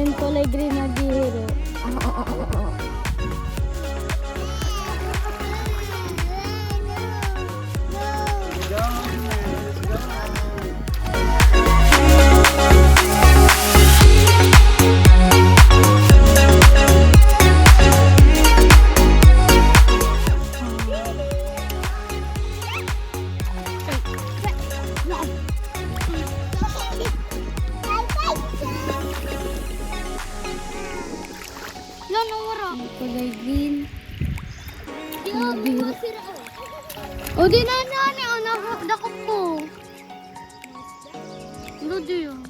Yung kulay green na gihiro. Kulay green. O di na nani o nakakot ko. Lodi yun.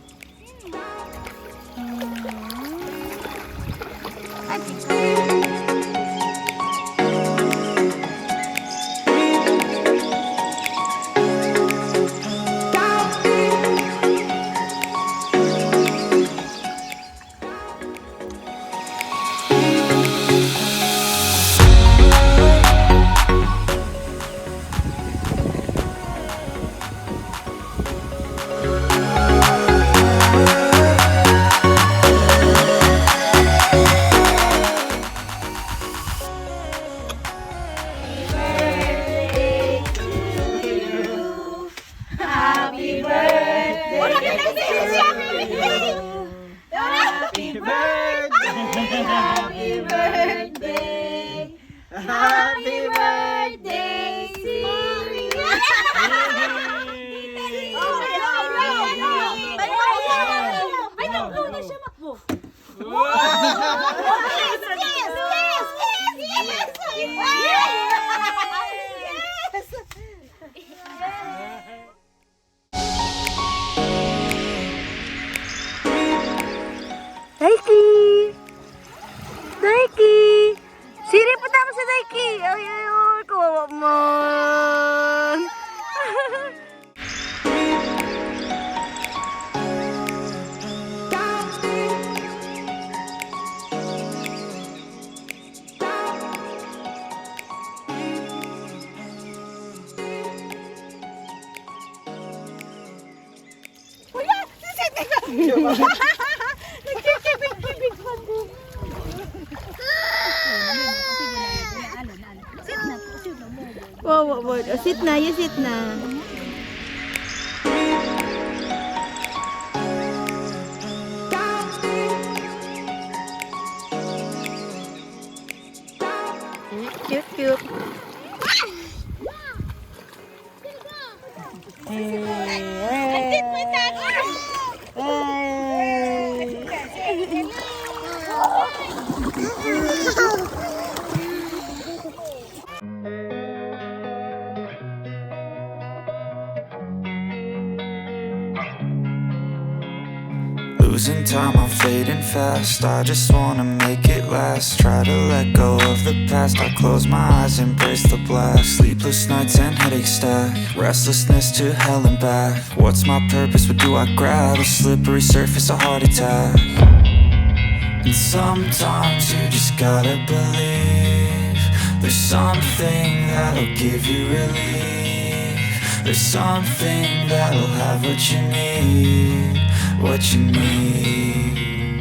Happy birthday, Siri! Ay, naku na siya makbo. Daiki! Daiki! Siri, punta mo sa Daiki! Ay, ay, ay, kawawa man! Wala! Sisete ka! Nagkikibig-kibig pa din. Wow, wow, wow. Sit na, you sit na. Cute, cute. Losing time, I'm fading fast. I just wanna make it last. Try to let go of the past. I close my eyes, embrace the blast. Sleepless nights and headaches stack. Restlessness to hell and back. What's my purpose? What do I grab? A slippery surface, a heart attack. And sometimes you just gotta believe there's something that'll give you relief. There's something that'll have what you need. What you need.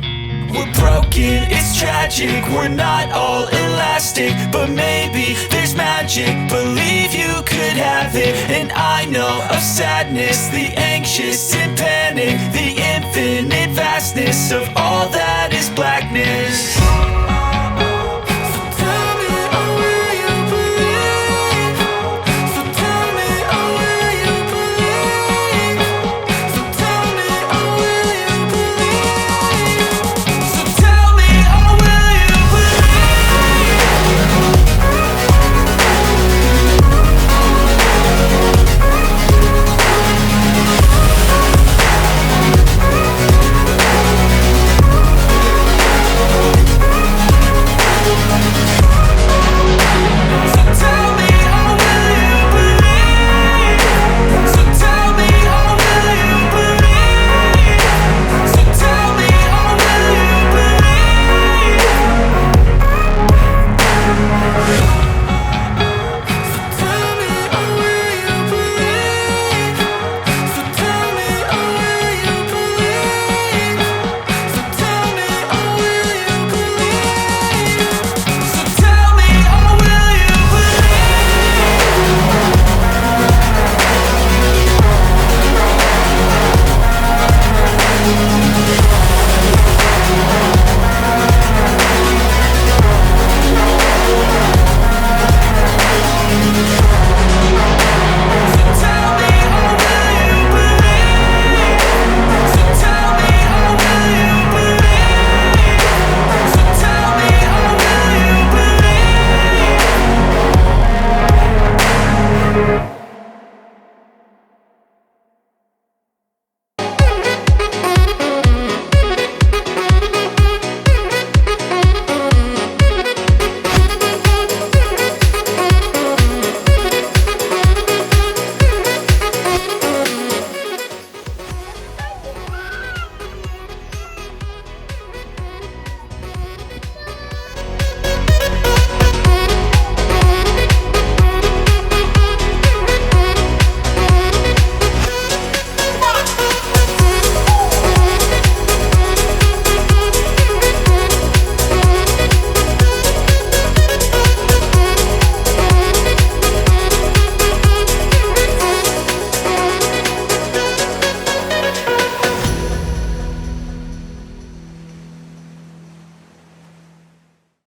We're broken, it's tragic. We're not all elastic, but maybe there's magic. Believe you could have it. And I know of sadness, the anxious and panic, the infinite vastness of all that is blackness.